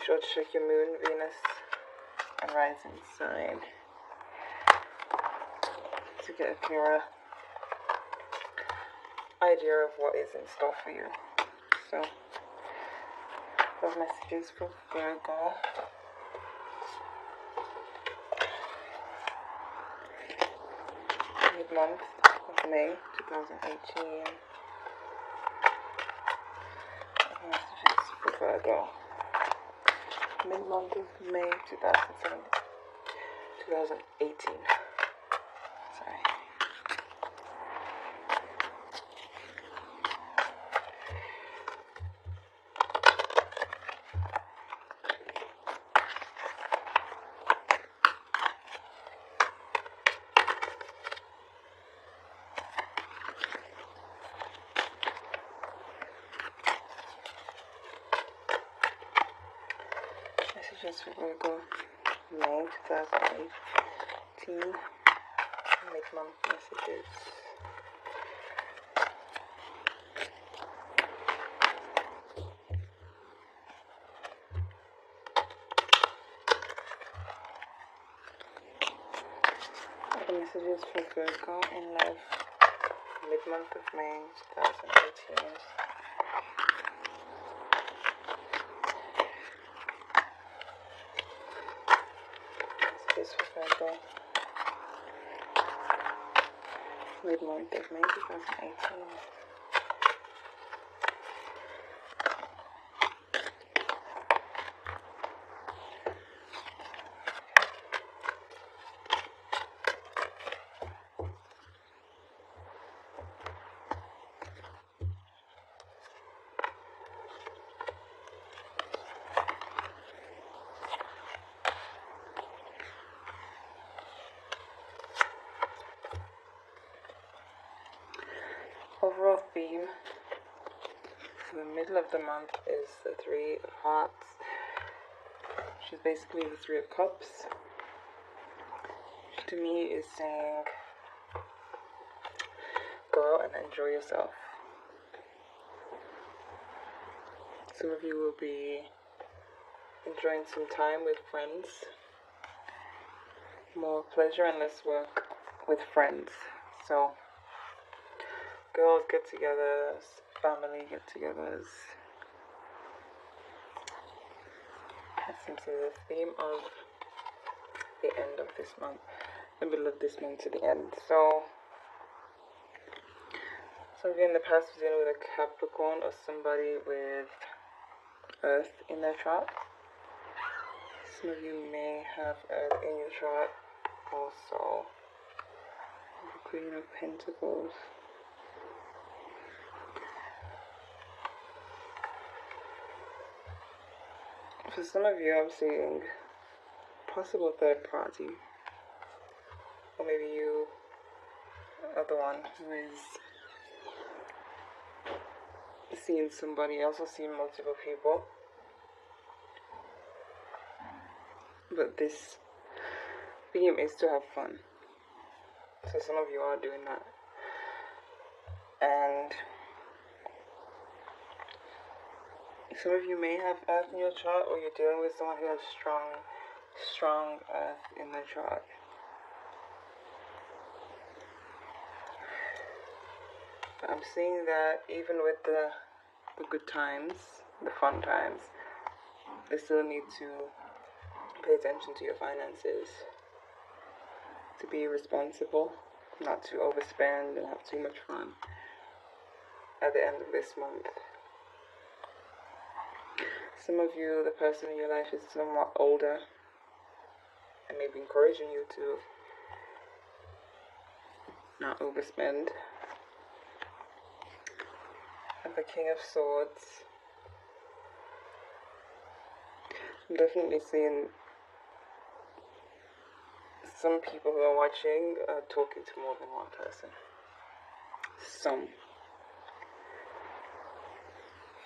be sure to check your moon, Venus, and rising sign to get a clearer idea of what is in store for you. So, those messages for Virgo. Mid-month of May 2018. Messages for Virgo. Mid-month of May 2018. Sorry. Messages for Virgo, May 2018, mid-month messages. Other messages for Virgo in love, mid-month of May 2018. Messages for Virgo, mid-month of May 2018. Overall theme for the middle of the month is the Three of Hearts, which is basically the Three of Cups, which to me is saying go out and enjoy yourself. Some of you will be enjoying some time with friends, more pleasure and less work with friends. So girls get-togethers, family get-togethers. That seems to be the theme of the end of this month, the middle of this month to the end. So, some of you in the past was dealing with a Capricorn or somebody with Earth in their chart. Some of you may have Earth in your chart also. The Queen of Pentacles. For some of you, I'm seeing possible third party, or maybe you are the one who is seeing somebody else or seeing multiple people. But this theme is to have fun. So some of you are doing that. And some of you may have Earth in your chart, or you're dealing with someone who has strong Earth in their chart. But I'm seeing that even with the good times, the fun times, they still need to pay attention to your finances, to be responsible, not to overspend and have too much fun at the end of this month. Some of you, the person in your life is somewhat older and maybe encouraging you to not overspend. And the King of Swords. I'm definitely seeing some people who are watching talking to more than one person. Some.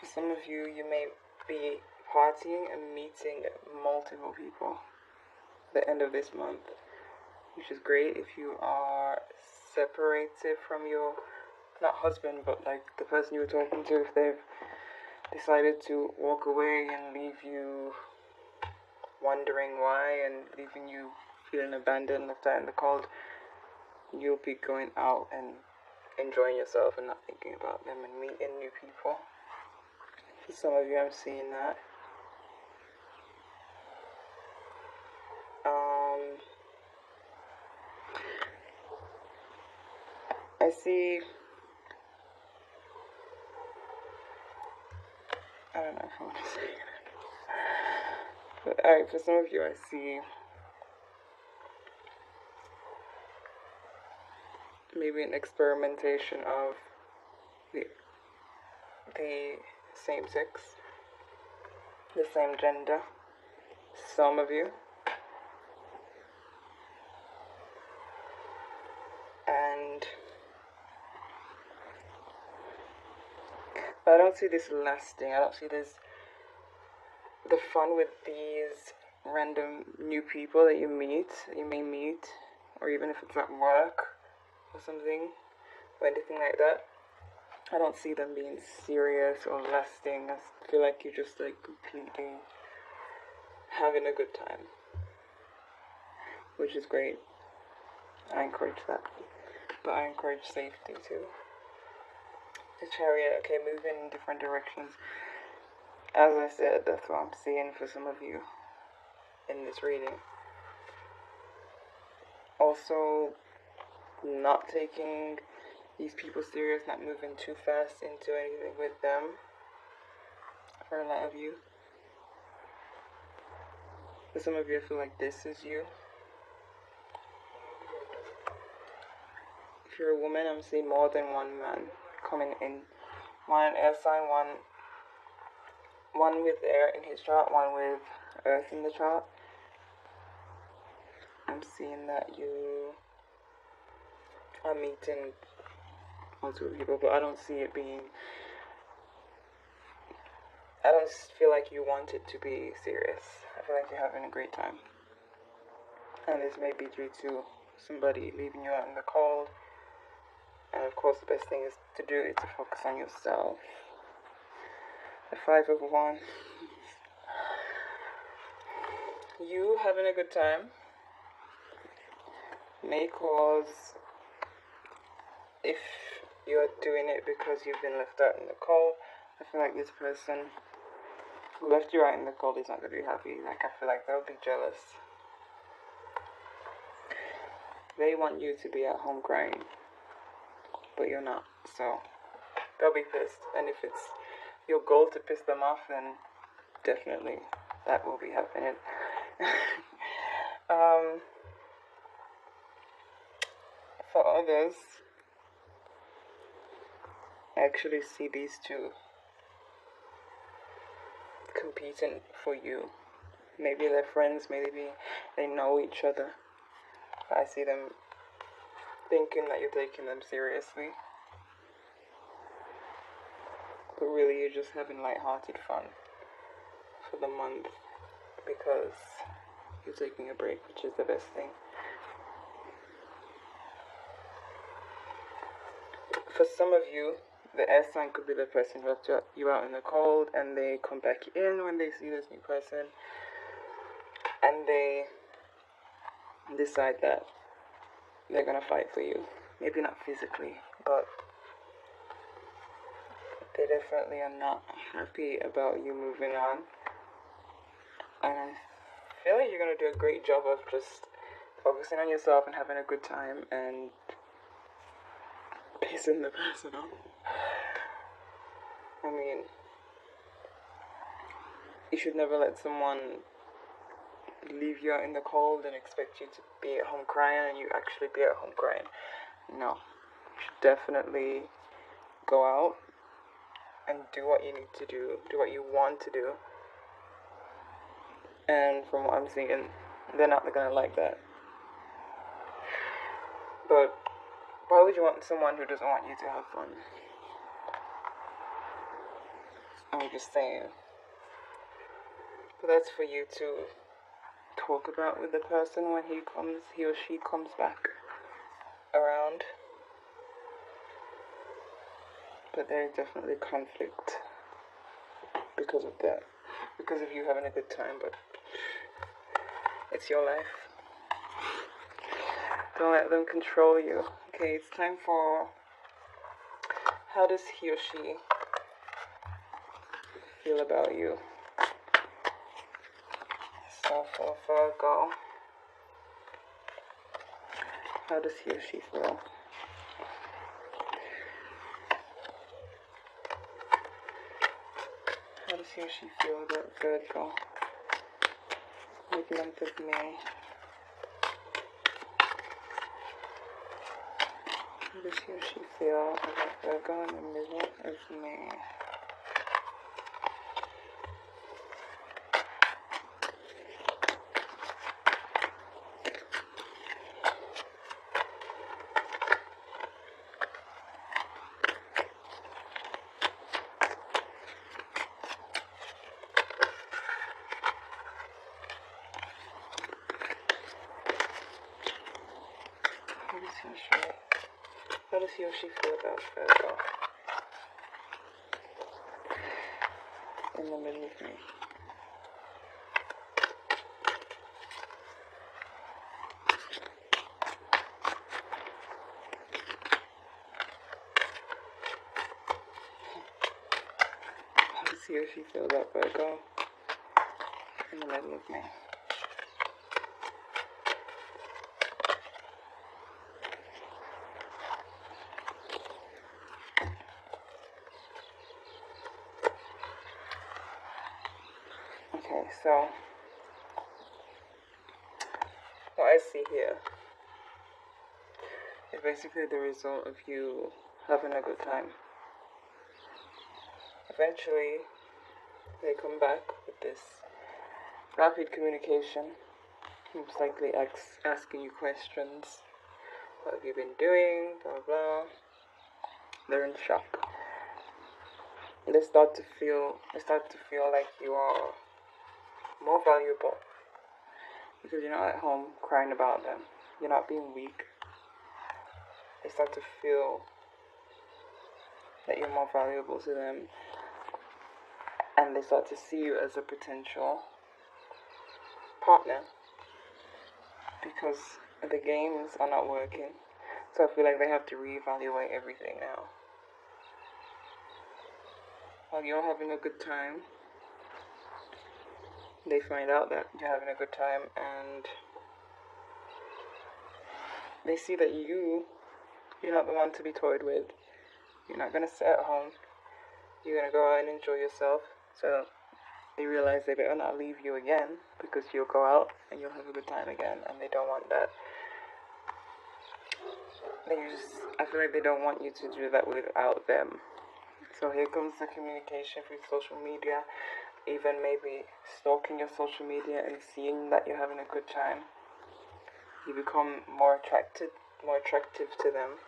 For some of you, you may be partying and meeting multiple people at the end of this month, which is great if you are separated from your, not husband, but like the person you were talking to, if they've decided to walk away and leave you wondering why and leaving you feeling abandoned, left out in the cold, you'll be going out and enjoying yourself and not thinking about them and meeting new people. For some of you, I'm seeing that. I see, I don't know if I want to say it. But alright, for some of you, I see maybe an experimentation of the same sex, the same gender. Some of you. And I don't see this lasting. I don't see this, the fun with these random new people that you may meet, or even if it's at work or something, or anything like that. I don't see them being serious or lasting. I feel like you're just like completely having a good time, which is great. I encourage that, but I encourage safety too. The Chariot, okay, moving in different directions. As I said, that's what I'm seeing for some of you in this reading. Also, not taking these people serious, not moving too fast into anything with them. For a lot of you. For some of you, I feel like this is you. If you're a woman, I'm seeing more than one man coming in. One air sign, one with air in his chart, one with earth in the chart. I'm seeing that you are meeting multiple people, but I don't see it being, I don't feel like you want it to be serious. I feel like you're having a great time. And this may be due to somebody leaving you out in the cold. And of course, the best thing is to do is to focus on yourself. The 5 of Wands. You having a good time may cause, if you're doing it because you've been left out in the cold, I feel like this person who left you out in the cold is not going to be happy. Like, I feel like they'll be jealous. They want you to be at home crying, but you're not, so they'll be pissed. And if it's your goal to piss them off, then definitely that will be happening. For others, I actually see these two competing for you. Maybe they're friends, maybe they know each other. I see them thinking that you're taking them seriously, but really you're just having light-hearted fun for the month because you're taking a break, which is the best thing. For some of you, the air sign could be the person who left you out in the cold, and they come back in when they see this new person, and they decide that they're gonna fight for you. Maybe not physically, but they definitely are not happy about you moving on. And I feel like you're gonna do a great job of just focusing on yourself and having a good time and pissing the person off. I mean, you should never let someone leave you out in the cold and expect you to be at home crying and you actually be at home crying. No. You should definitely go out and do what you need to do what you want to do. And from what I'm seeing, they're not gonna like that. But why would you want someone who doesn't want you to have fun? I'm just saying. But that's for you to talk about with the person when he or she comes back around. But there is definitely conflict because of that. Because of you having a good time, but It's your life. Don't let them control you. Okay, it's time for how does he or she feel about you? So for Virgo, how does he or she feel? How does he or she feel about Virgo? Mid-month of May. How does he or she feel about Virgo in the middle of May? How does he or she feel about Virgo in the middle of May? How does he or she feel about Virgo in the middle of May? Okay, so what I see here is basically the result of you having a good time. Eventually, they come back with this rapid communication, most likely asking you questions. What have you been doing? Blah, blah. They're in shock. They start to feel like you are more valuable because you're not at home crying about them. You're not being weak. They start to feel that you're more valuable to them, and they start to see you as a potential partner because the games are not working. So I feel like they have to reevaluate everything now. While you're having a good time, they find out that you're having a good time, and they see that you're not the one to be toyed with. You're not going to sit at home. You're going to go out and enjoy yourself. So they realize they better not leave you again, because you'll go out and you'll have a good time again, and they don't want that. I feel like they don't want you to do that without them. So here comes the communication through social media, even maybe stalking your social media and seeing that you're having a good time. You become more attractive to them,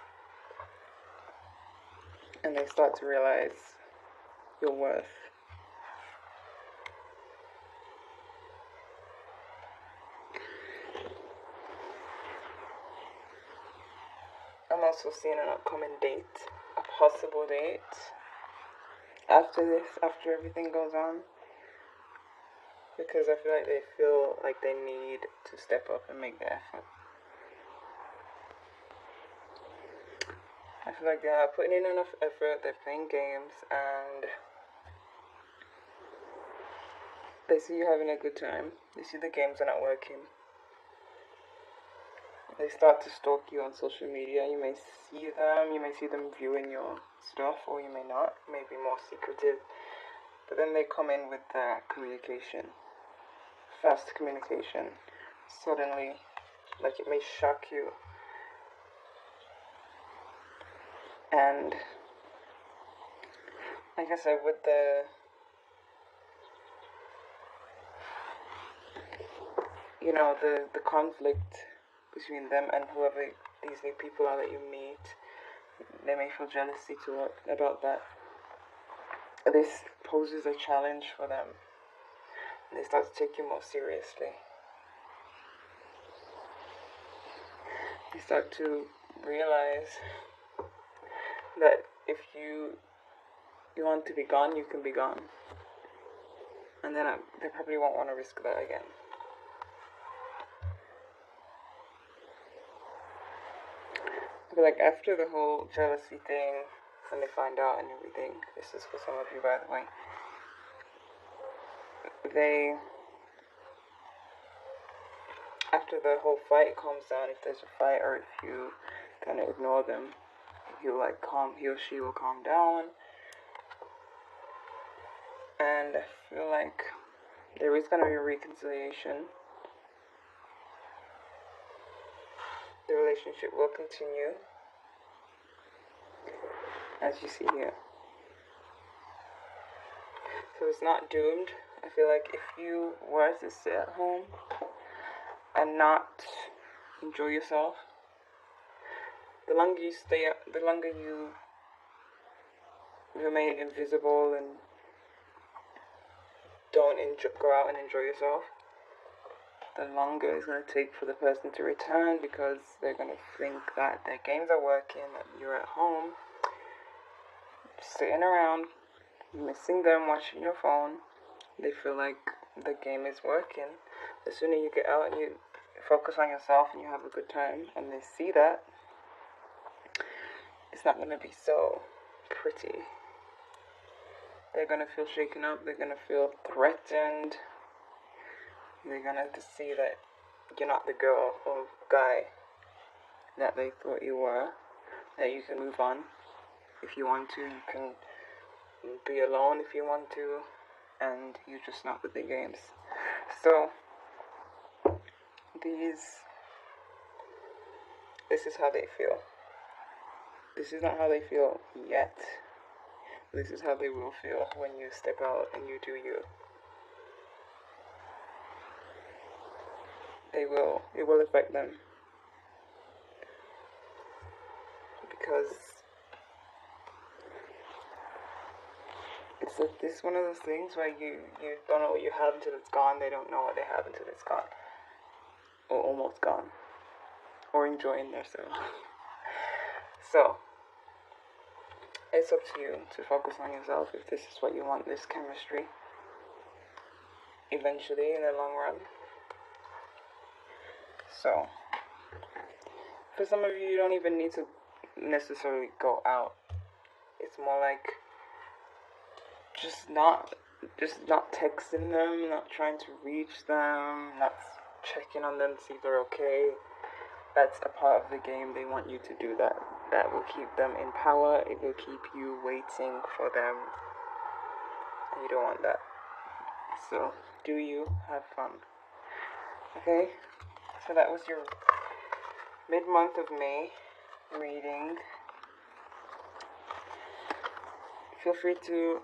and they start to realize your worth. I'm also seeing an upcoming date, a possible date. After everything goes on, because I feel like they need to step up and make the effort. I feel like they are putting in enough effort, they're playing games, and they see you having a good time. They see the games are not working. They start to stalk you on social media. You may see them viewing your stuff, or you may not, maybe more secretive. But then they come in with the communication, fast communication, suddenly, like it may shock you. And like I said, with the conflict between them and whoever these new people are that you meet, they may feel jealousy about that. This poses a challenge for them, and they start to take you more seriously. They start to realize that if you want to be gone, you can be gone, and then they probably won't want to risk that again. feel like after the whole jealousy thing, when they find out and everything, this is for some of you, by the way, after the whole fight calms down, if there's a fight or if you kind of ignore them, he or she will calm down. And I feel like there is going to be a reconciliation. The relationship will continue, as you see here. So it's not doomed. I feel like if you were to sit at home and not enjoy yourself, the longer you stay up, the longer you remain invisible and don't go out and enjoy yourself, the longer it's going to take for the person to return, because they're going to think that their games are working, that you're at home, sitting around, missing them, watching your phone. They feel like the game is working. The sooner you get out and you focus on yourself and you have a good time, and they see that, it's not going to be so pretty. They're going to feel shaken up. They're going to feel threatened. They're going to see that you're not the girl or guy that they thought you were, that you can move on if you want to. You can be alone if you want to, and you're just not with the games. So this is how they feel. This is not how they feel yet. This is how they will feel when you step out and you do you. It will affect them. Because it's one of those things where you don't know what you have until it's gone. They don't know what they have until it's gone. Or almost gone. Or enjoying themselves. So, it's up to you to focus on yourself if this is what you want, this chemistry. Eventually, in the long run. So, for some of you, you don't even need to necessarily go out. It's more like just not texting them, not trying to reach them, not checking on them to see if they're okay. That's a part of the game. They want you to do that. That will keep them in power. It will keep you waiting for them. And you don't want that. So, do you have fun? Okay? So that was your mid-month of May reading. Feel free to